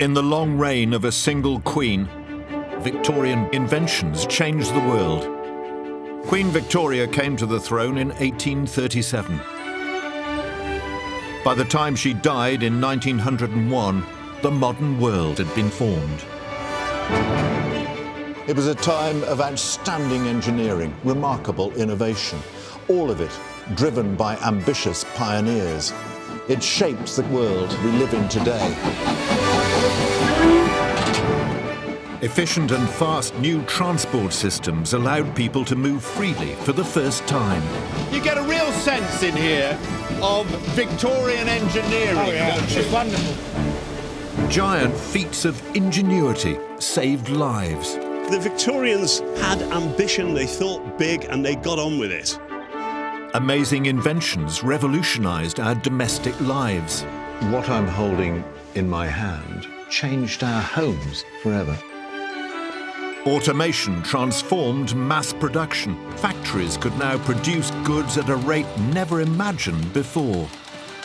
In the long reign of a single queen, Victorian inventions changed the world. Queen Victoria came to the throne in 1837. By the time she died in 1901, the modern world had been formed. It was a time of outstanding engineering, remarkable innovation, all of it driven by ambitious pioneers. It shaped the world we live in today. Efficient and fast new transport systems allowed people to move freely for the first time. You get a real sense in here of Victorian engineering. Oh yeah, don't you? it's wonderful. Giant feats of ingenuity saved lives. The Victorians had ambition, they thought big, and they got on with it. Amazing inventions revolutionized our domestic lives. What I'm holding in my hand changed our homes forever. Automation transformed mass production. Factories could now produce goods at a rate never imagined before.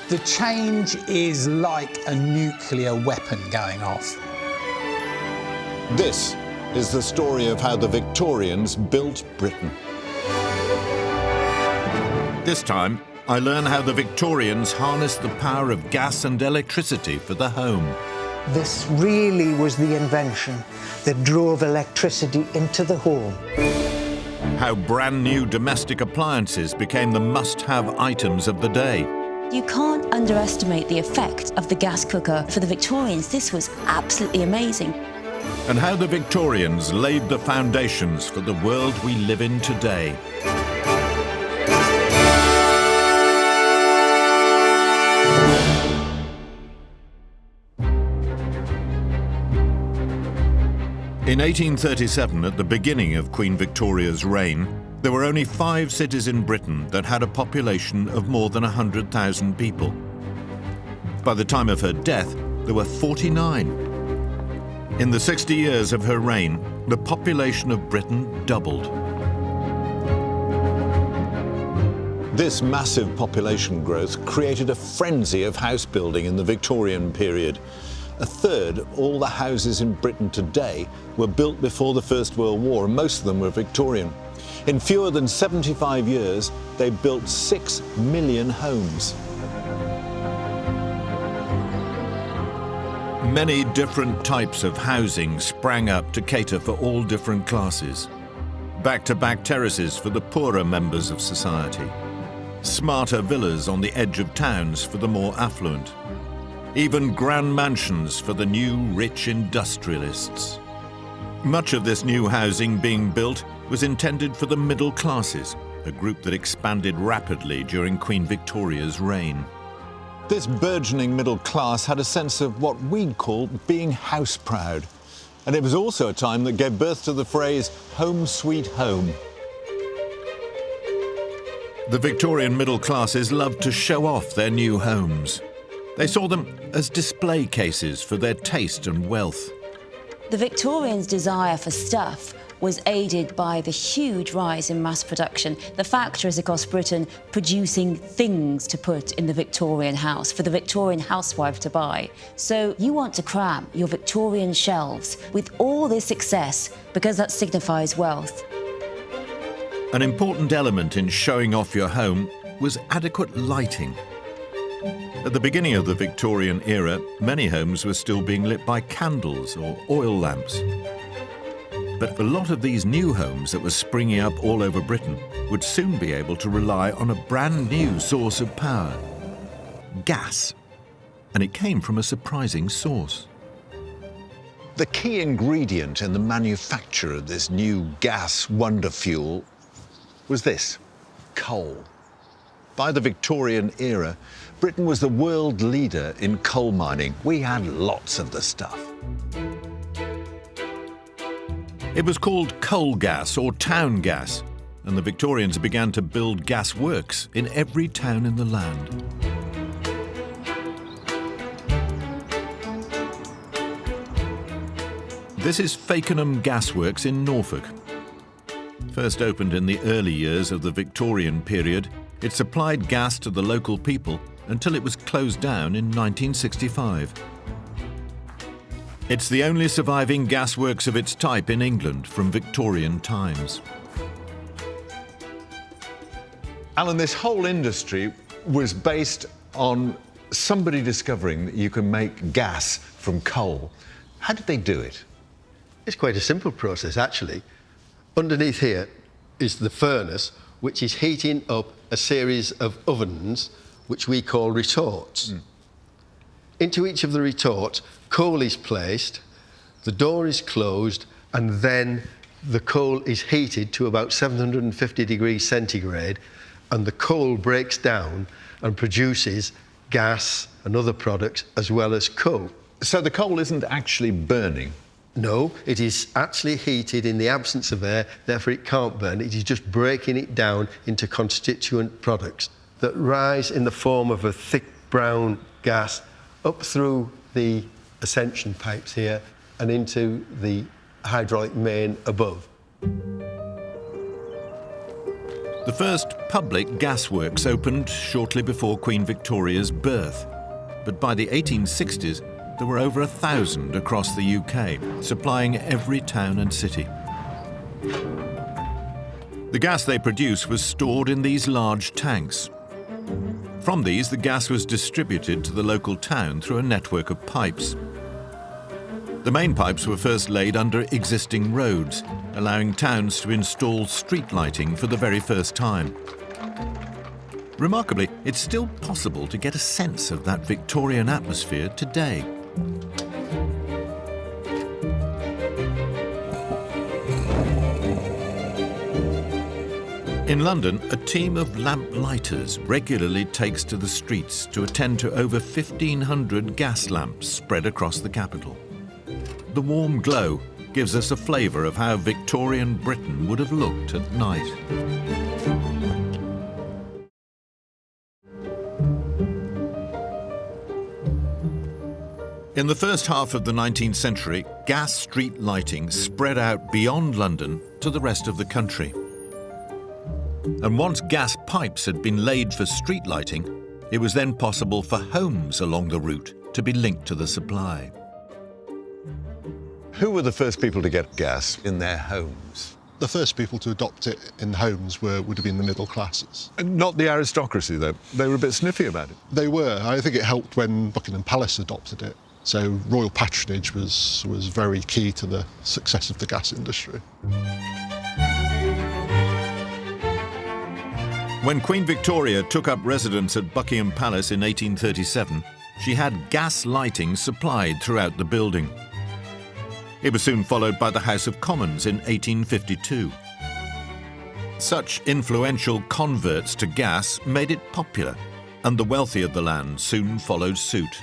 The change is like a nuclear weapon going off. This is the story of how the Victorians built Britain. This time, I learn how the Victorians harnessed the power of gas and electricity for the home. This really was the invention that drove electricity into the home. How brand new domestic appliances became the must-have items of the day. You can't underestimate the effect of the gas cooker. For the Victorians, this was absolutely amazing. And how the Victorians laid the foundations for the world we live in today. In 1837, at the beginning of Queen Victoria's reign, there were only 5 cities in Britain that had a population of more than 100,000 people. By the time of her death, there were 49. In the 60 years of her reign, the population of Britain doubled. This massive population growth created a frenzy of house building in the Victorian period. A third of all the houses in Britain today were built before the First World War, and most of them were Victorian. In fewer than 75 years, they built 6 million homes. Many different types of housing sprang up to cater for all different classes. Back-to-back terraces for the poorer members of society. Smarter villas on the edge of towns for the more affluent. Even grand mansions for the new rich industrialists. Much of this new housing being built was intended for the middle classes, a group that expanded rapidly during Queen Victoria's reign. This burgeoning middle class had a sense of what we'd call being house proud. And it was also a time that gave birth to the phrase home sweet home. The Victorian middle classes loved to show off their new homes. They saw them as display cases for their taste and wealth. The Victorians' desire for stuff was aided by the huge rise in mass production. The factories across Britain producing things to put in the Victorian house for the Victorian housewife to buy. So you want to cram your Victorian shelves with all this excess because that signifies wealth. An important element in showing off your home was adequate lighting. At the beginning of the Victorian era, many homes were still being lit by candles or oil lamps. But a lot of these new homes that were springing up all over Britain would soon be able to rely on a brand new source of power: gas. And it came from a surprising source. The key ingredient in the manufacture of this new gas wonder fuel was this: coal. By the Victorian era, Britain was the world leader in coal mining. We had lots of the stuff. It was called coal gas or town gas, and the Victorians began to build gas works in every town in the land. This is Fakenham Gasworks in Norfolk. First opened in the early years of the Victorian period, it supplied gas to the local people until it was closed down in 1965. It's the only surviving gasworks of its type in England from Victorian times. Alan, this whole industry was based on somebody discovering that you can make gas from coal. How did they do it? It's quite a simple process, actually. Underneath here is the furnace, which is heating up a series of ovens, which we call retorts. Into each of the retorts, coal is placed, the door is closed, and then the coal is heated to about 750 degrees centigrade, and the coal breaks down and produces gas and other products as well as coal. So the coal isn't actually burning? No, it is actually heated in the absence of air, therefore it can't burn. It is just breaking it down into constituent products that rise in the form of a thick brown gas up through the ascension pipes here and into the hydraulic main above. The first public gasworks opened shortly before Queen Victoria's birth, but by the 1860s there were over 1,000 across the UK, supplying every town and city. The gas they produced was stored in these large tanks. From these, the gas was distributed to the local town through a network of pipes. The main pipes were first laid under existing roads, allowing towns to install street lighting for the very first time. Remarkably, it's still possible to get a sense of that Victorian atmosphere today. In London, a team of lamp lighters regularly takes to the streets to attend to over 1,500 gas lamps spread across the capital. The warm glow gives us a flavour of how Victorian Britain would have looked at night. In the first half of the 19th century, gas street lighting spread out beyond London to the rest of the country. And once gas pipes had been laid for street lighting, it was then possible for homes along the route to be linked to the supply. Who were the first people to get gas in their homes? The first people to adopt it in homes would have been the middle classes. Not the aristocracy, though. They were a bit sniffy about it. They were. I think it helped when Buckingham Palace adopted it. So royal patronage was very key to the success of the gas industry. When Queen Victoria took up residence at Buckingham Palace in 1837, she had gas lighting supplied throughout the building. It was soon followed by the House of Commons in 1852. Such influential converts to gas made it popular, and the wealthy of the land soon followed suit.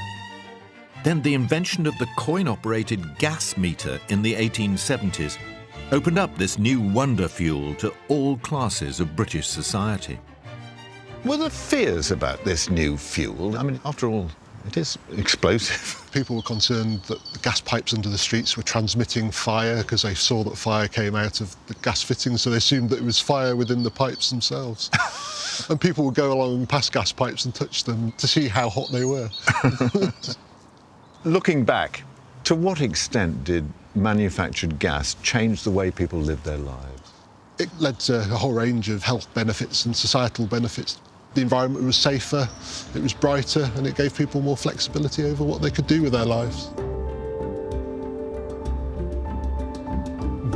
Then the invention of the coin-operated gas meter in the 1870s opened up this new wonder fuel to all classes of British society. Were there fears about this new fuel? I mean, after all, it is explosive. People were concerned that the gas pipes under the streets were transmitting fire because they saw that fire came out of the gas fittings, so they assumed that it was fire within the pipes themselves. And people would go along past gas pipes and touch them to see how hot they were. Looking back, to what extent did manufactured gas change the way people lived their lives? It led to a whole range of health benefits and societal benefits. The environment was safer, it was brighter, and it gave people more flexibility over what they could do with their lives.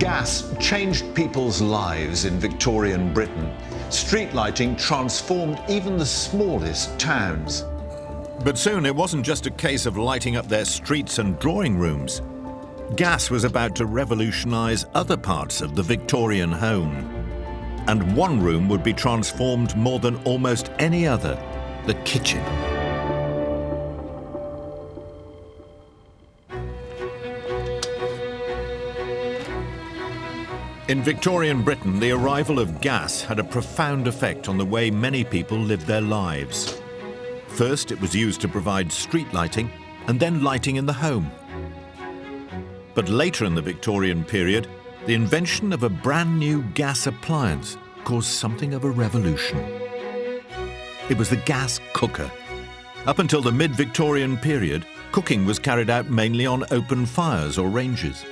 Gas changed people's lives in Victorian Britain. Street lighting transformed even the smallest towns. But soon it wasn't just a case of lighting up their streets and drawing rooms. Gas was about to revolutionise other parts of the Victorian home. And one room would be transformed more than almost any other, the kitchen. In Victorian Britain, the arrival of gas had a profound effect on the way many people lived their lives. First, it was used to provide street lighting, and then lighting in the home. But later in the Victorian period, the invention of a brand new gas appliance caused something of a revolution. It was the gas cooker. Up until the mid-Victorian period, Cooking was carried out mainly on open fires or ranges.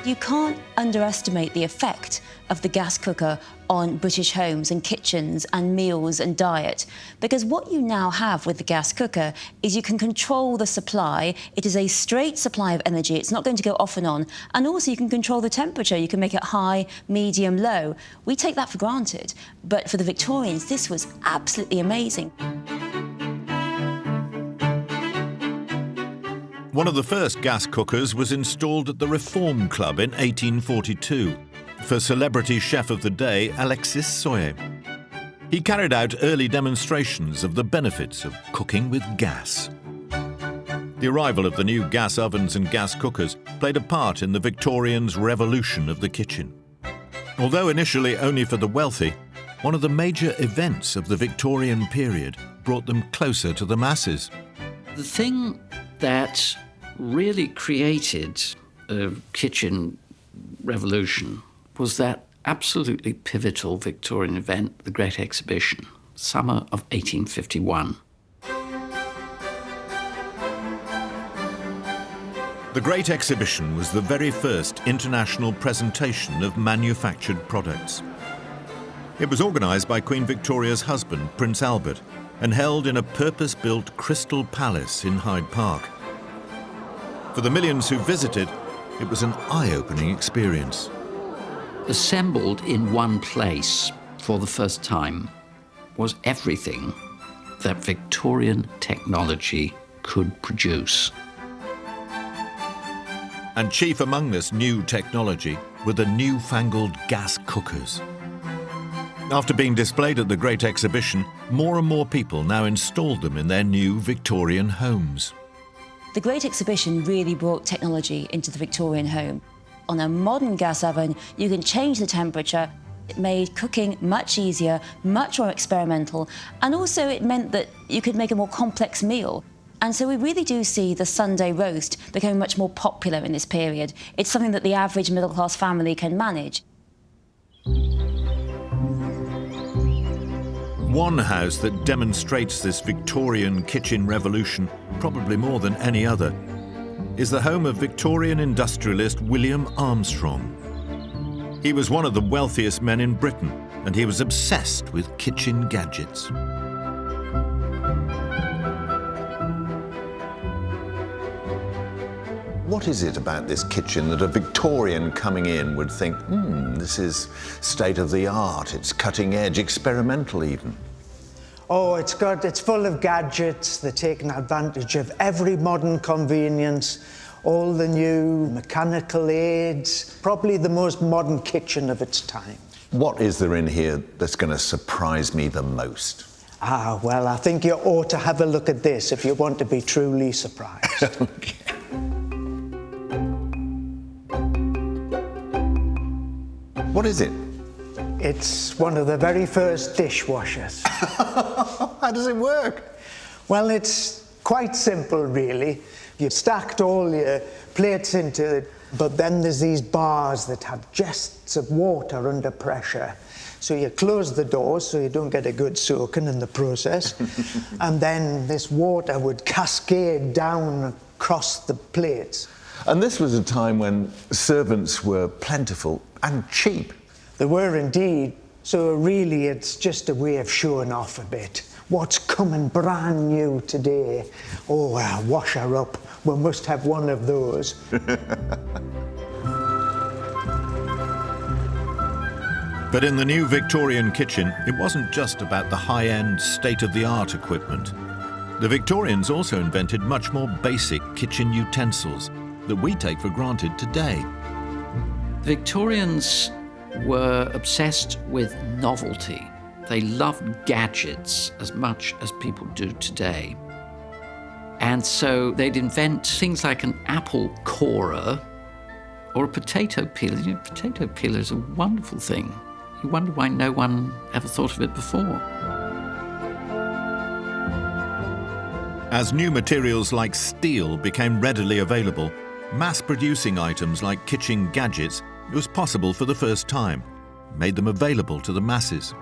You can't underestimate the effect of the gas cooker on British homes and kitchens and meals and diet, because what you now have with the gas cooker is you can control the supply. It is a straight supply of energy. It's not going to go off and on. And also you can control the temperature. You can make it high, medium, low. We take that for granted. But for the Victorians, this was absolutely amazing. One of the first gas cookers was installed at the Reform Club in 1842 for celebrity chef of the day Alexis Soyer. He carried out early demonstrations of the benefits of cooking with gas. The arrival of the new gas ovens and gas cookers played a part in the Victorians' revolution of the kitchen. Although initially only for the wealthy, one of the major events of the Victorian period brought them closer to the masses. The thing that really created a kitchen revolution was that absolutely pivotal Victorian event, the Great Exhibition, summer of 1851. The Great Exhibition was the very first international presentation of manufactured products. It was organised by Queen Victoria's husband, Prince Albert, and held in a purpose-built Crystal Palace in Hyde Park. For the millions who visited, it was an eye-opening experience. Assembled in one place for the first time was everything that Victorian technology could produce. And chief among this new technology were the newfangled gas cookers. After being displayed at the Great Exhibition, more and more people now installed them in their new Victorian homes. The Great Exhibition really brought technology into the Victorian home. On a modern gas oven, you can change the temperature. It made cooking much easier, much more experimental, and also it meant that you could make a more complex meal. And so we really do see the Sunday roast becoming much more popular in this period. It's something that the average middle-class family can manage. One house that demonstrates this Victorian kitchen revolution, probably more than any other, is the home of Victorian industrialist William Armstrong. He was one of the wealthiest men in Britain, and he was obsessed with kitchen gadgets. What is it about this kitchen that a Victorian coming in would think, this is state-of-the-art, it's cutting-edge, experimental even? Oh, it's full of gadgets. They're taking advantage of every modern convenience, all the new mechanical aids, probably the most modern kitchen of its time. What is there in here that's going to surprise me the most? Well, I think you ought to have a look at this if you want to be truly surprised. Okay. What is it? It's one of the very first dishwashers. How does it work? Well, it's quite simple, really. You've stacked all your plates into it, but then there's these bars that have jests of water under pressure. So you close the doors so you don't get a good soaking in the process. And then this water would cascade down across the plates. And this was a time when servants were plentiful and cheap. They were indeed. So really it's just a way of showing off a bit. What's coming brand new today? Oh, wash her up. We must have one of those. But in the new Victorian kitchen, it wasn't just about the high-end, state-of-the-art equipment. The Victorians also invented much more basic kitchen utensils that we take for granted today. Victorians were obsessed with novelty. They loved gadgets as much as people do today. And so they'd invent things like an apple corer or a potato peeler. You know, potato peeler is a wonderful thing. You wonder why no one ever thought of it before. As new materials like steel became readily available, mass-producing items like kitchen gadgets was possible for the first time, made them available to the masses.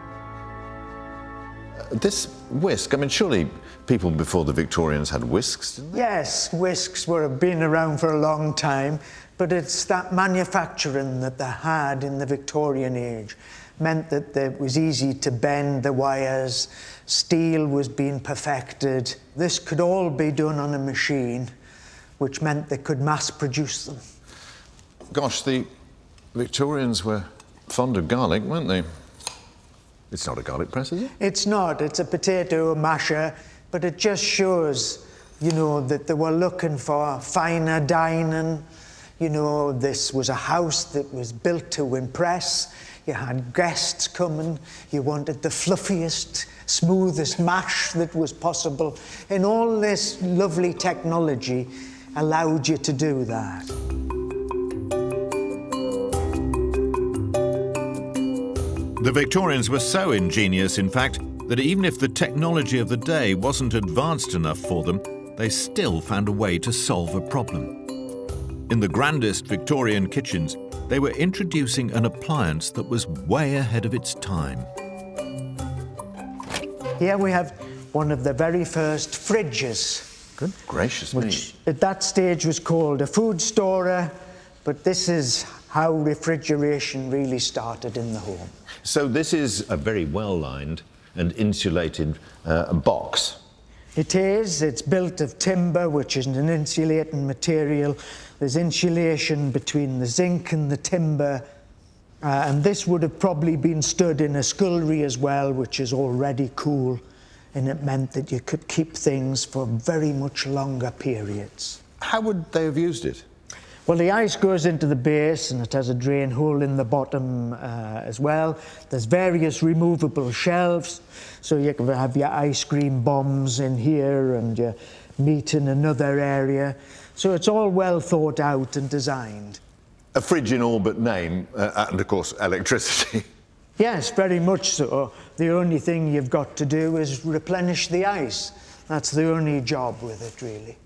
This whisk, I mean, surely people before the Victorians had whisks, didn't they? Yes, whisks have been around for a long time, but it's that manufacturing that they had in the Victorian age meant that it was easy to bend the wires, steel was being perfected. This could all be done on a machine, which meant they could mass produce them. Gosh, the Victorians were fond of garlic, weren't they? It's not a garlic press, is it? It's not, it's a potato masher, but it just shows, you know, that they were looking for finer dining. You know, this was a house that was built to impress. You had guests coming, you wanted the fluffiest, smoothest mash that was possible, and all this lovely technology allowed you to do that. The Victorians were so ingenious, in fact, that even if the technology of the day wasn't advanced enough for them, they still found a way to solve a problem. In the grandest Victorian kitchens, they were introducing an appliance that was way ahead of its time. Here we have one of the very first fridges. Good gracious me. Which at that stage was called a food storer, but this is how refrigeration really started in the home. So this is a very well-lined and insulated box. It is. It's built of timber, which is an insulating material. There's insulation between the zinc and the timber. And this would have probably been stood in a scullery as well, which is already cool. And it meant that you could keep things for very much longer periods. How would they have used it? Well, the ice goes into the base and it has a drain hole in the bottom as well. There's various removable shelves, so you can have your ice cream bombs in here and your meat in another area. So it's all well thought out and designed. A fridge in all but name, and of course electricity. Yes, very much so. The only thing you've got to do is replenish the ice. That's the only job with it, really.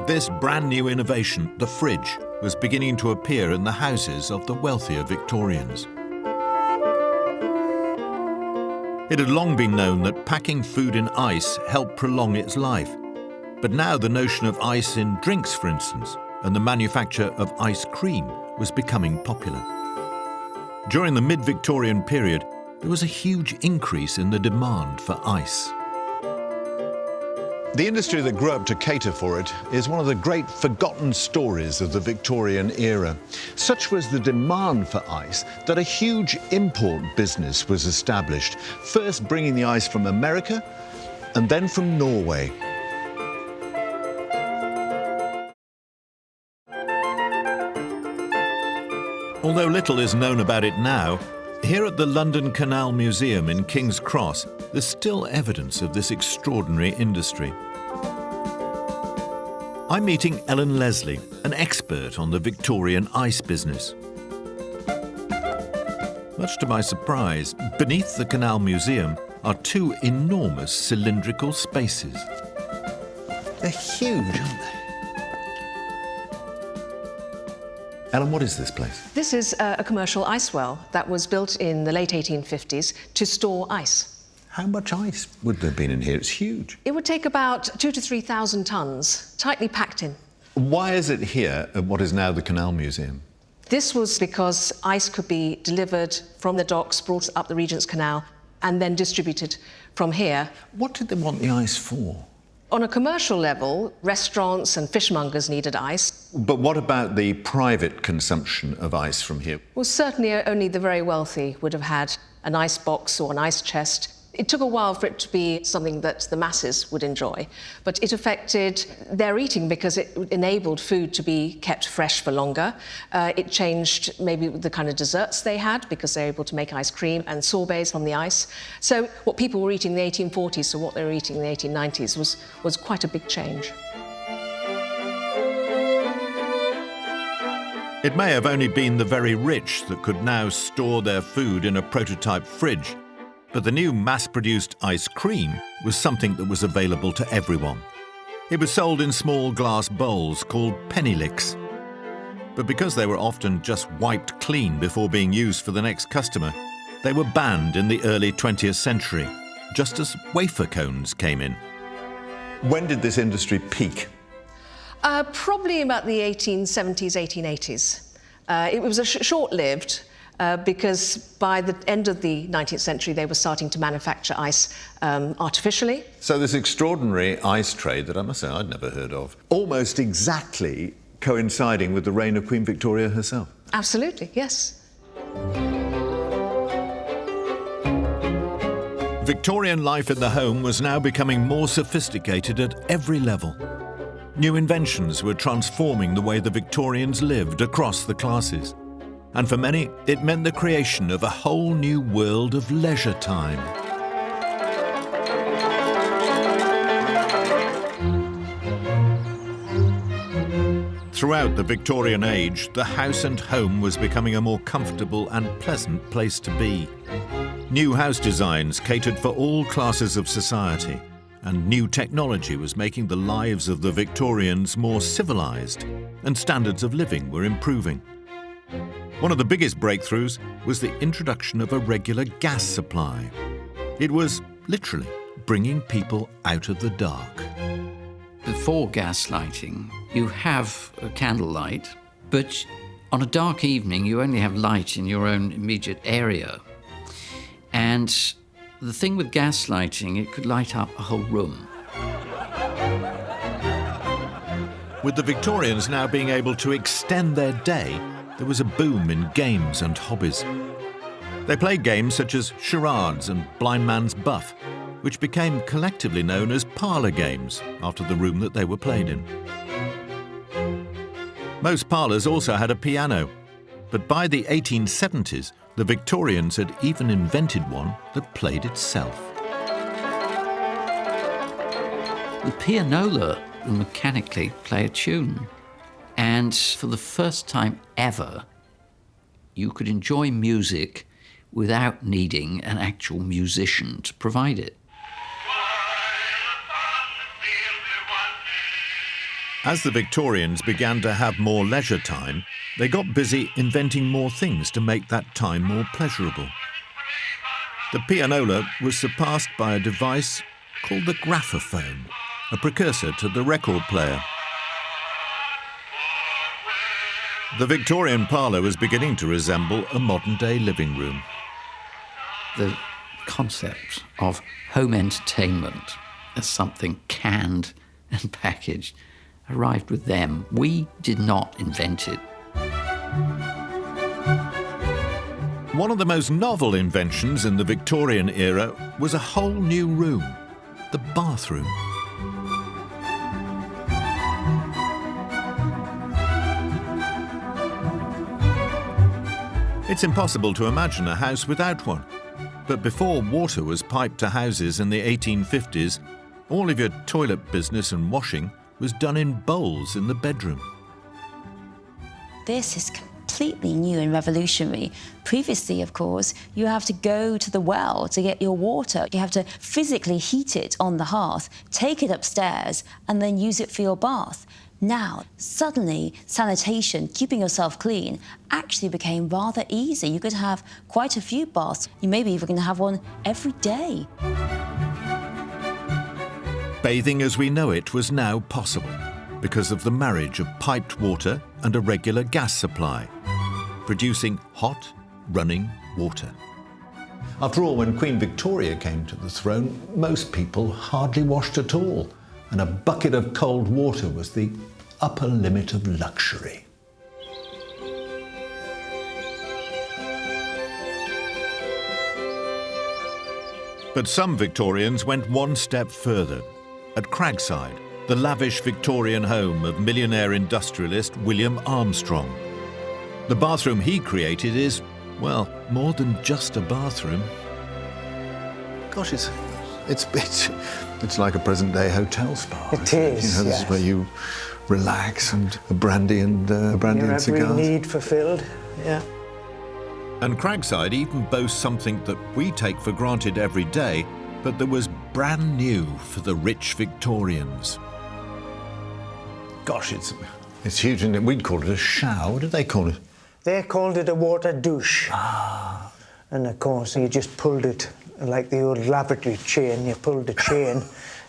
This brand new innovation, the fridge, was beginning to appear in the houses of the wealthier Victorians. It had long been known that packing food in ice helped prolong its life. But now the notion of ice in drinks, for instance, and the manufacture of ice cream was becoming popular. During the mid-Victorian period, there was a huge increase in the demand for ice. The industry that grew up to cater for it is one of the great forgotten stories of the Victorian era. Such was the demand for ice that a huge import business was established, first bringing the ice from America and then from Norway. Although little is known about it now, here at the London Canal Museum in King's Cross, there's still evidence of this extraordinary industry. I'm meeting Ellen Leslie, an expert on the Victorian ice business. Much to my surprise, beneath the Canal Museum are two enormous cylindrical spaces. They're huge, aren't they? Ellen, what is this place? This is a commercial ice well that was built in the late 1850s to store ice. How much ice would there have been in here? It's huge. It would take about 2,000 to 3,000 tonnes, tightly packed in. Why is it here at what is now the Canal Museum? This was because ice could be delivered from the docks, brought up the Regent's Canal, and then distributed from here. What did they want the ice for? On a commercial level, restaurants and fishmongers needed ice. But what about the private consumption of ice from here? Well, certainly only the very wealthy would have had an ice box or an ice chest. It took a while for it to be something that the masses would enjoy, but it affected their eating because it enabled food to be kept fresh for longer. It changed maybe the kind of desserts they had because they were able to make ice cream and sorbets from the ice. So what people were eating in the 1840s to what they were eating in the 1890s was quite a big change. It may have only been the very rich that could now store their food in a prototype fridge, but the new mass-produced ice cream was something that was available to everyone. It was sold in small glass bowls called penny licks. But because they were often just wiped clean before being used for the next customer, they were banned in the early 20th century, just as wafer cones came in. When did this industry peak? Probably about the 1870s, 1880s. It was short-lived because by the end of the 19th century, they were starting to manufacture ice artificially. So this extraordinary ice trade that I must say I'd never heard of, almost exactly coinciding with the reign of Queen Victoria herself. Absolutely, yes. Victorian life in the home was now becoming more sophisticated at every level. New inventions were transforming the way the Victorians lived across the classes. And for many, it meant the creation of a whole new world of leisure time. Throughout the Victorian age, the house and home was becoming a more comfortable and pleasant place to be. New house designs catered for all classes of society, and new technology was making the lives of the Victorians more civilized, and standards of living were improving. One of the biggest breakthroughs was the introduction of a regular gas supply. It was literally bringing people out of the dark. Before gas lighting, you have a candlelight, but on a dark evening, you only have light in your own immediate area. And the thing with gas lighting, it could light up a whole room. With the Victorians now being able to extend their day, there was a boom in games and hobbies. They played games such as charades and blind man's buff, which became collectively known as parlour games after the room that they were played in. Most parlours also had a piano, but by the 1870s, the Victorians had even invented one that played itself. The pianola will mechanically play a tune. And for the first time ever, you could enjoy music without needing an actual musician to provide it. As the Victorians began to have more leisure time, they got busy inventing more things to make that time more pleasurable. The pianola was surpassed by a device called the graphophone, a precursor to the record player. The Victorian parlour was beginning to resemble a modern-day living room. The concept of home entertainment as something canned and packaged arrived with them. We did not invent it. One of the most novel inventions in the Victorian era was a whole new room, the bathroom. It's impossible to imagine a house without one. But before water was piped to houses in the 1850s, all of your toilet business and washing was done in bowls in the bedroom. This is completely new and revolutionary. Previously, of course, you have to go to the well to get your water. You have to physically heat it on the hearth, take it upstairs, and then use it for your bath. Now, suddenly, sanitation, keeping yourself clean, actually became rather easy. You could have quite a few baths. You maybe even going to have one every day. Bathing as we know it was now possible because of the marriage of piped water and a regular gas supply, producing hot, running water. After all, when Queen Victoria came to the throne, most people hardly washed at all, and a bucket of cold water was the upper limit of luxury. But some Victorians went one step further. At Cragside, the lavish Victorian home of millionaire industrialist William Armstrong. The bathroom he created is, well, more than just a bathroom. Gosh, it's like a present-day hotel spa. It is, This is where you relax and a brandy and cigars. Your every need fulfilled, yeah. And Cragside even boasts something that we take for granted every day, but that was brand new for the rich Victorians. Gosh, It's huge, isn't it? We'd call it a shower. What did they call it? They called it a water douche. Ah. And of course, you just pulled it like the old lavatory chain. You pulled the chain,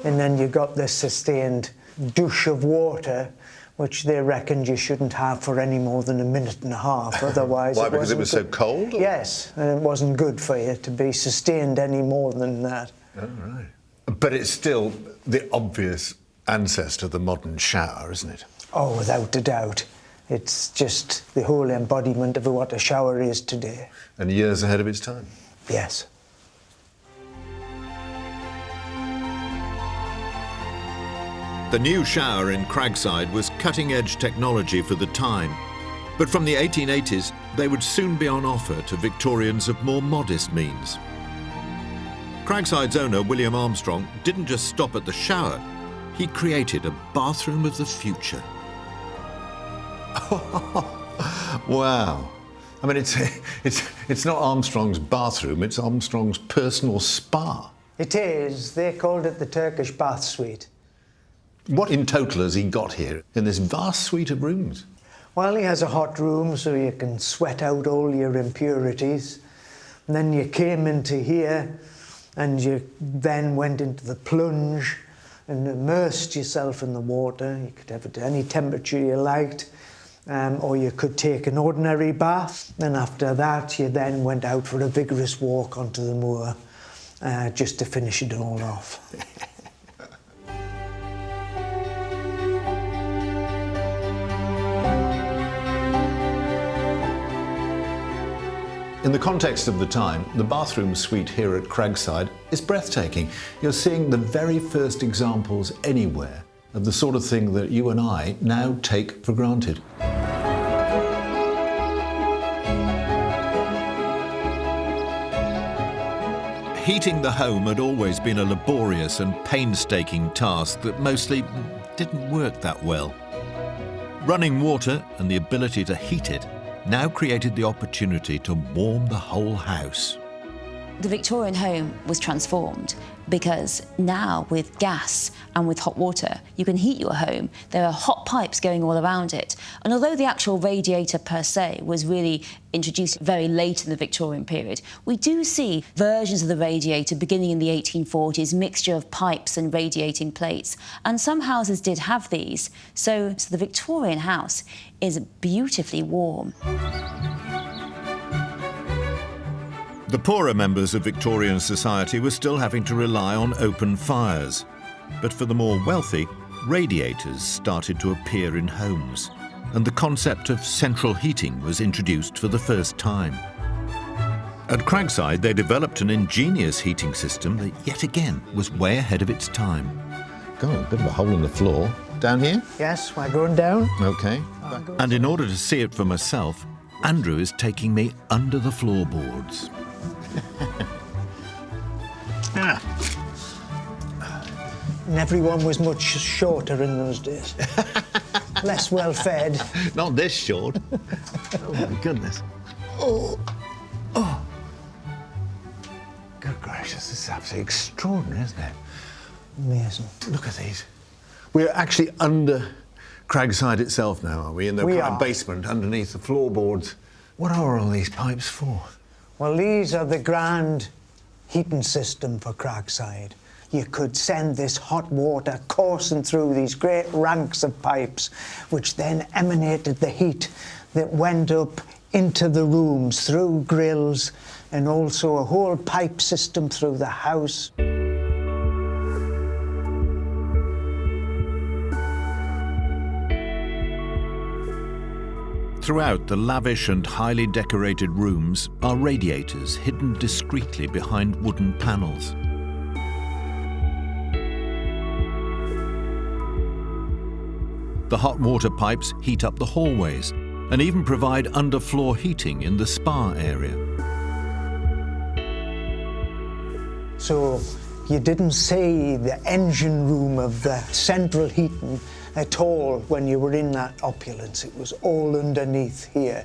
and then you got this sustained douche of water, which they reckoned you shouldn't have for any more than a minute and a half. Otherwise, why? Because it was so cold? Or? Yes, and it wasn't good for you to be sustained any more than that. Oh, right. But it's still the obvious ancestor of the modern shower, isn't it? Oh, without a doubt. It's just the whole embodiment of what a shower is today. And years ahead of its time. Yes. The new shower in Cragside was cutting-edge technology for the time. But from the 1880s, they would soon be on offer to Victorians of more modest means. Cragside's owner, William Armstrong, didn't just stop at the shower. He created a bathroom of the future. Wow. I mean, it's not Armstrong's bathroom, it's Armstrong's personal spa. It is. They called it the Turkish bath suite. What in total has he got here in this vast suite of rooms? Well, he has a hot room so you can sweat out all your impurities. And then you came into here and you then went into the plunge and immersed yourself in the water. You could have it to any temperature you liked. Or you could take an ordinary bath. Then after that, you then went out for a vigorous walk onto the moor just to finish it all off. In the context of the time, the bathroom suite here at Cragside is breathtaking. You're seeing the very first examples anywhere of the sort of thing that you and I now take for granted. Heating the home had always been a laborious and painstaking task that mostly didn't work that well. Running water and the ability to heat it now created the opportunity to warm the whole house. The Victorian home was transformed because now with gas and with hot water, you can heat your home. There are hot pipes going all around it. And although the actual radiator per se was really introduced very late in the Victorian period, we do see versions of the radiator beginning in the 1840s, mixture of pipes and radiating plates. And some houses did have these. So the Victorian house is beautifully warm. The poorer members of Victorian society were still having to rely on open fires. But for the more wealthy, radiators started to appear in homes, and the concept of central heating was introduced for the first time. At Cragside, they developed an ingenious heating system that yet again was way ahead of its time. God, a bit of a hole in the floor. Down here? Yes, we're going down. OK. And in order to see it for myself, Andrew is taking me under the floorboards. And everyone was much shorter in those days. Less well fed. Not this short. Oh, my goodness. Oh. Good gracious, this is absolutely extraordinary, isn't it? Amazing. Look at these. We're actually under Cragside itself now, are we? In the kind of basement underneath the floorboards. What are all these pipes for? Well, these are the grand heating system for Cragside. You could send this hot water coursing through these great ranks of pipes, which then emanated the heat that went up into the rooms through grills and also a whole pipe system through the house. Throughout the lavish and highly decorated rooms are radiators hidden discreetly behind wooden panels. The hot water pipes heat up the hallways and even provide underfloor heating in the spa area. So you didn't see the engine room of the central heating at all when you were in that opulence. It was all underneath here.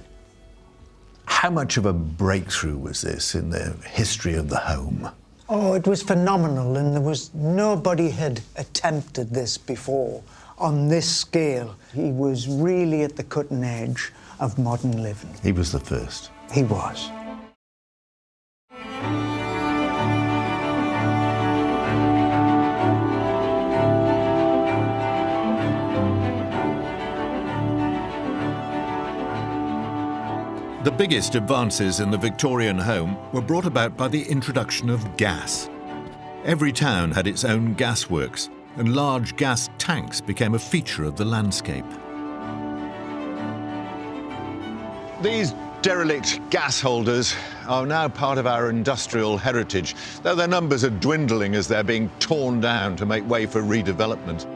How much of a breakthrough was this in the history of the home? Oh, it was phenomenal, and nobody had attempted this before. on this scale. He was really at the cutting edge of modern living. He was the first. He was. The biggest advances in the Victorian home were brought about by the introduction of gas. Every town had its own gasworks, and large gas tanks became a feature of the landscape. These derelict gas holders are now part of our industrial heritage, though their numbers are dwindling as they're being torn down to make way for redevelopment.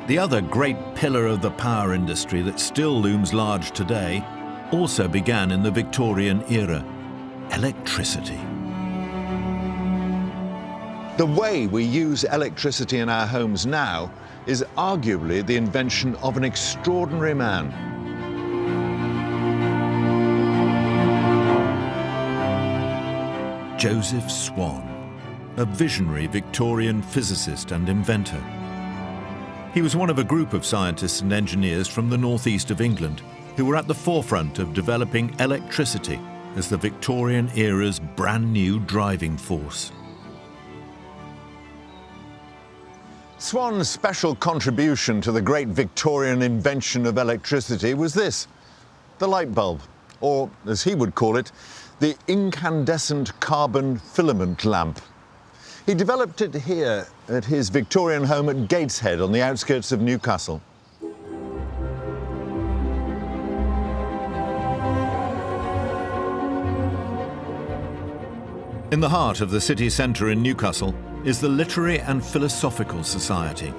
The other great pillar of the power industry that still looms large today also began in the Victorian era: electricity. The way we use electricity in our homes now is arguably the invention of an extraordinary man. Joseph Swan, a visionary Victorian physicist and inventor. He was one of a group of scientists and engineers from the northeast of England who were at the forefront of developing electricity as the Victorian era's brand new driving force. Swan's special contribution to the great Victorian invention of electricity was this: the light bulb, or as he would call it, the incandescent carbon filament lamp. He developed it here at his Victorian home at Gateshead on the outskirts of Newcastle. In the heart of the city centre in Newcastle is the Literary and Philosophical Society.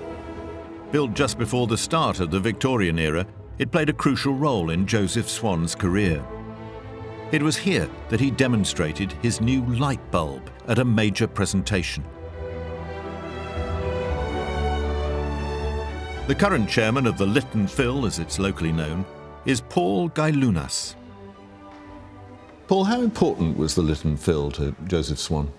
Built just before the start of the Victorian era, it played a crucial role in Joseph Swan's career. It was here that he demonstrated his new light bulb at a major presentation. The current chairman of the Lit and Phil, as it's locally known, is Paul Gailunas. Paul, how important was the Lit and Phil to Joseph Swan?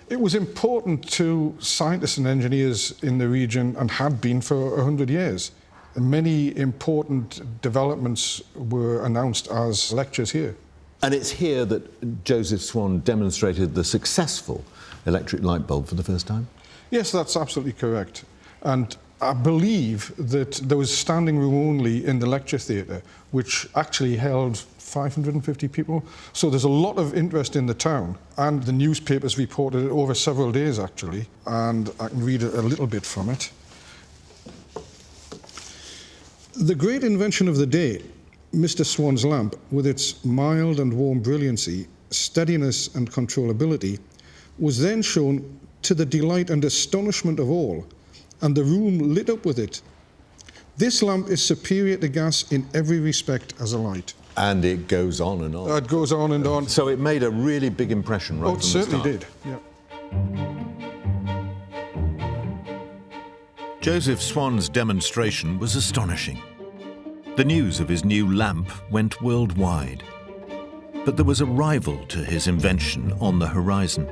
It was important to scientists and engineers in the region and had been for 100 years. Many important developments were announced as lectures here. And it's here that Joseph Swan demonstrated the successful electric light bulb for the first time? Yes, that's absolutely correct. And I believe that there was standing room only in the lecture theatre, which actually held 550 people. So there's a lot of interest in the town, and the newspapers reported it over several days, actually. And I can read a little bit from it. The great invention of the day, Mr. Swan's lamp, with its mild and warm brilliancy, steadiness and controllability, was then shown to the delight and astonishment of all, and the room lit up with it. This lamp is superior to gas in every respect as a light. And it goes on and on. It goes on and on. So it made a really big impression right from the start. It certainly did, yeah. Joseph Swan's demonstration was astonishing. The news of his new lamp went worldwide. But there was a rival to his invention on the horizon.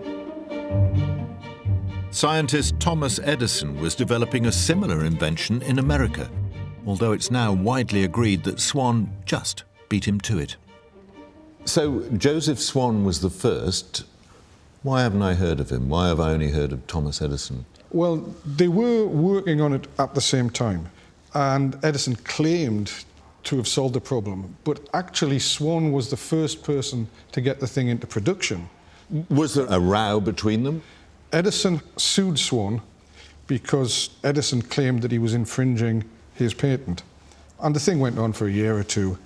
Scientist Thomas Edison was developing a similar invention in America, although it's now widely agreed that Swan just beat him to it. So Joseph Swan was the first. Why haven't I heard of him? Why have I only heard of Thomas Edison? Well, they were working on it at the same time, and Edison claimed to have solved the problem, but actually Swan was the first person to get the thing into production. Was there a row between them? Edison sued Swan because Edison claimed that he was infringing his patent. And the thing went on for a year or two.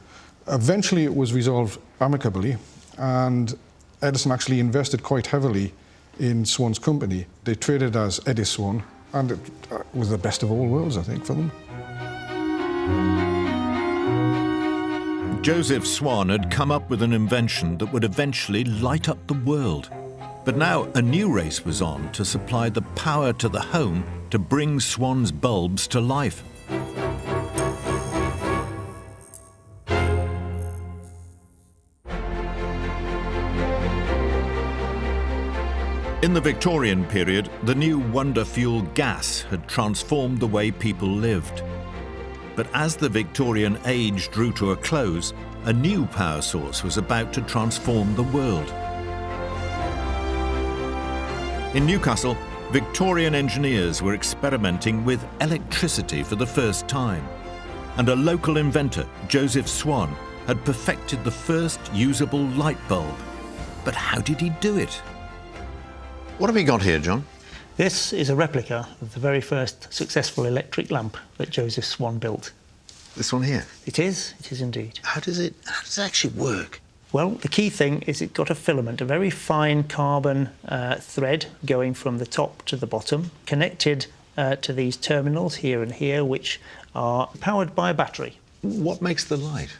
Eventually it was resolved amicably, and Edison actually invested quite heavily in Swan's company. They traded as Ediswan, and it was the best of all worlds, I think, for them. Joseph Swan had come up with an invention that would eventually light up the world. But now a new race was on to supply the power to the home to bring Swan's bulbs to life. In the Victorian period, the new wonder fuel gas had transformed the way people lived. But as the Victorian age drew to a close, a new power source was about to transform the world. In Newcastle, Victorian engineers were experimenting with electricity for the first time, and a local inventor, Joseph Swan, had perfected the first usable light bulb. But how did he do it? What have we got here, John? This is a replica of the very first successful electric lamp that Joseph Swan built. This one here? It is indeed. How does it actually work? Well, the key thing is it's got a filament, a very fine carbon thread going from the top to the bottom, connected to these terminals here and here, which are powered by a battery. What makes the light?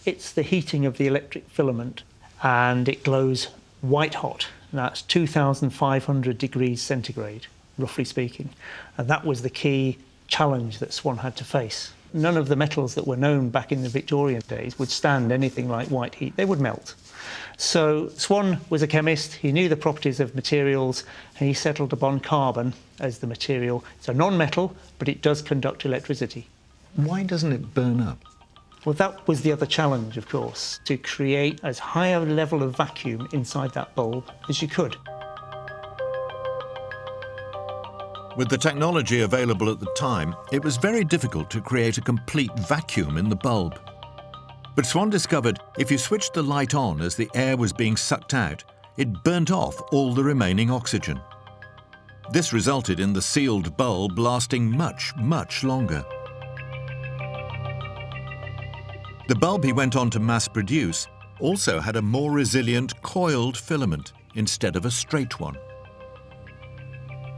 It's the heating of the electric filament, and it glows white hot. That's 2,500 degrees centigrade, roughly speaking. And that was the key challenge that Swan had to face. None of the metals that were known back in the Victorian days would stand anything like white heat. They would melt. So Swan was a chemist. He knew the properties of materials, and he settled upon carbon as the material. It's a non-metal, but it does conduct electricity. Why doesn't it burn up? Well, that was the other challenge, of course, to create as high a level of vacuum inside that bulb as you could. With the technology available at the time, it was very difficult to create a complete vacuum in the bulb. But Swan discovered if you switched the light on as the air was being sucked out, it burnt off all the remaining oxygen. This resulted in the sealed bulb lasting much, much longer. The bulb he went on to mass produce also had a more resilient coiled filament instead of a straight one.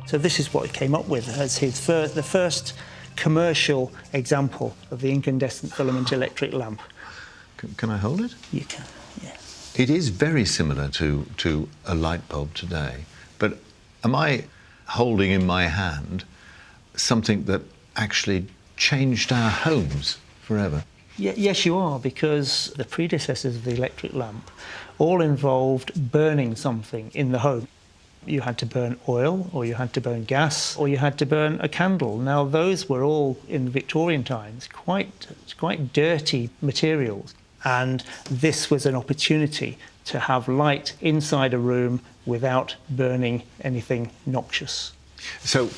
So this is what he came up with as the first commercial example of the incandescent filament electric lamp. Can I hold it? You can, yeah. It is very similar to a light bulb today, but am I holding in my hand something that actually changed our homes forever? Yes, you are, because the predecessors of the electric lamp all involved burning something in the home. You had to burn oil, or you had to burn gas, or you had to burn a candle. Now, those were all, in Victorian times, quite dirty materials. And this was an opportunity to have light inside a room without burning anything noxious. So,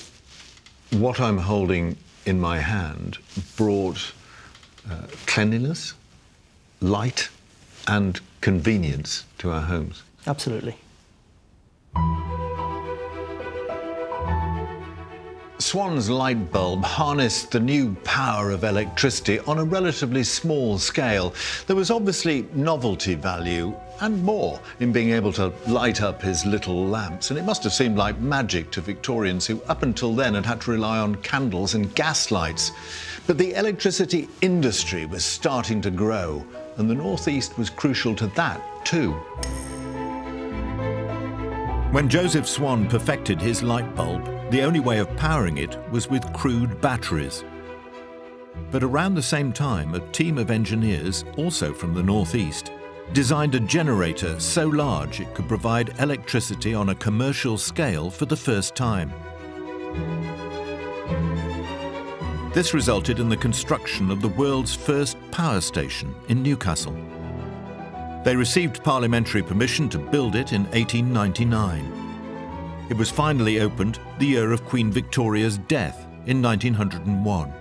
what I'm holding in my hand brought cleanliness, light, and convenience to our homes. Absolutely. Swan's light bulb harnessed the new power of electricity on a relatively small scale. There was obviously novelty value and more in being able to light up his little lamps, and it must have seemed like magic to Victorians who up until then had to rely on candles and gas lights. But the electricity industry was starting to grow, and the North East was crucial to that too. When Joseph Swan perfected his light bulb, the only way of powering it was with crude batteries. But around the same time, a team of engineers, also from the North East, designed a generator so large it could provide electricity on a commercial scale for the first time. This resulted in the construction of the world's first power station in Newcastle. They received parliamentary permission to build it in 1899. It was finally opened the year of Queen Victoria's death in 1901.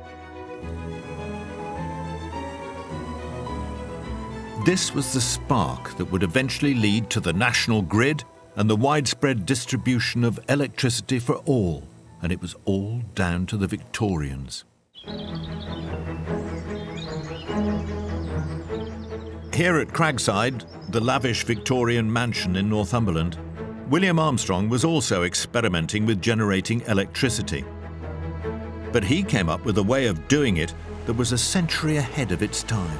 This was the spark that would eventually lead to the national grid and the widespread distribution of electricity for all, and it was all down to the Victorians. Here at Cragside, the lavish Victorian mansion in Northumberland, William Armstrong was also experimenting with generating electricity. But he came up with a way of doing it that was a century ahead of its time.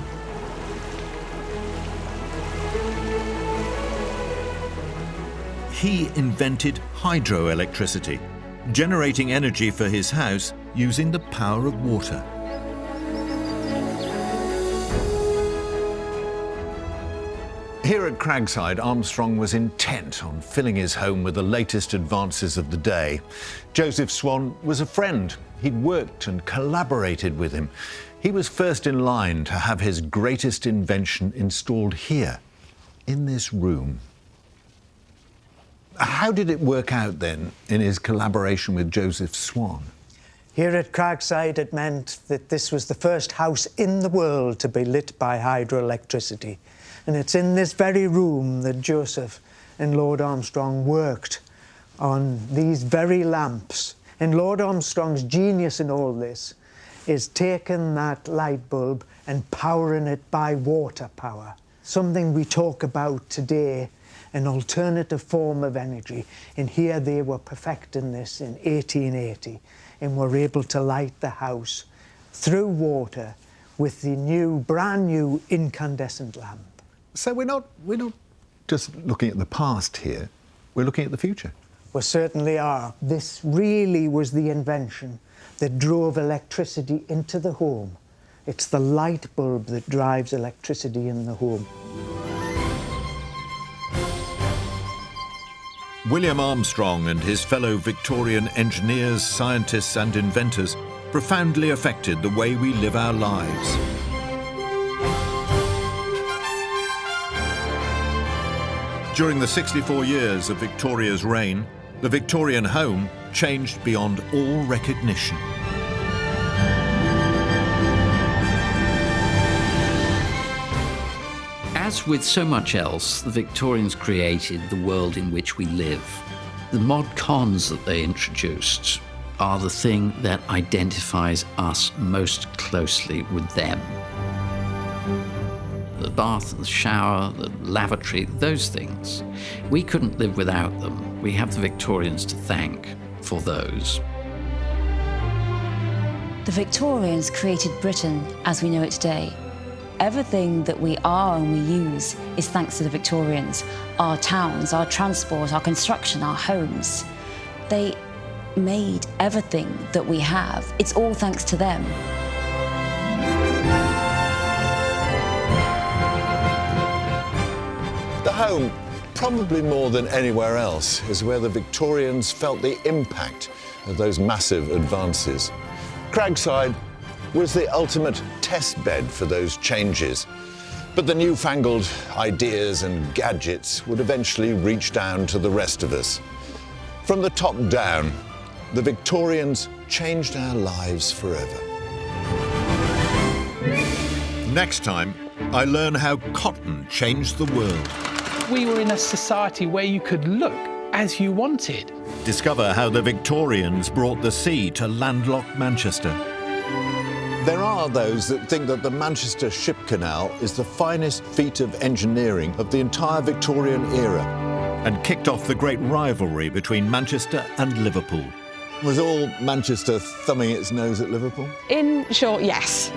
He invented hydroelectricity, generating energy for his house using the power of water. Here at Cragside, Armstrong was intent on filling his home with the latest advances of the day. Joseph Swan was a friend. He'd worked and collaborated with him. He was first in line to have his greatest invention installed here, in this room. How did it work out then in his collaboration with Joseph Swan? Here at Cragside, it meant that this was the first house in the world to be lit by hydroelectricity. And it's in this very room that Joseph and Lord Armstrong worked on these very lamps. And Lord Armstrong's genius in all this is taking that light bulb and powering it by water power. Something we talk about today, an alternative form of energy. And here they were perfecting this in 1880 and were able to light the house through water with the new, brand new incandescent lamp. So we're not just looking at the past here, we're looking at the future. We certainly are. This really was the invention that drove electricity into the home. It's the light bulb that drives electricity in the home. William Armstrong and his fellow Victorian engineers, scientists and inventors profoundly affected the way we live our lives. During the 64 years of Victoria's reign, the Victorian home changed beyond all recognition. As with so much else, the Victorians created the world in which we live. The mod cons that they introduced are the thing that identifies us most closely with them. The bath, the shower, the lavatory, those things. We couldn't live without them. We have the Victorians to thank for those. The Victorians created Britain as we know it today. Everything that we are and we use is thanks to the Victorians. Our towns, our transport, our construction, our homes. They made everything that we have. It's all thanks to them. The home, probably more than anywhere else, is where the Victorians felt the impact of those massive advances. Cragside was the ultimate test bed for those changes. But the newfangled ideas and gadgets would eventually reach down to the rest of us. From the top down, the Victorians changed our lives forever. Next time, I learn how cotton changed the world. We were in a society where you could look as you wanted. Discover how the Victorians brought the sea to landlocked Manchester. There are those that think that the Manchester Ship Canal is the finest feat of engineering of the entire Victorian era. And kicked off the great rivalry between Manchester and Liverpool. Was all Manchester thumbing its nose at Liverpool? In short, yes.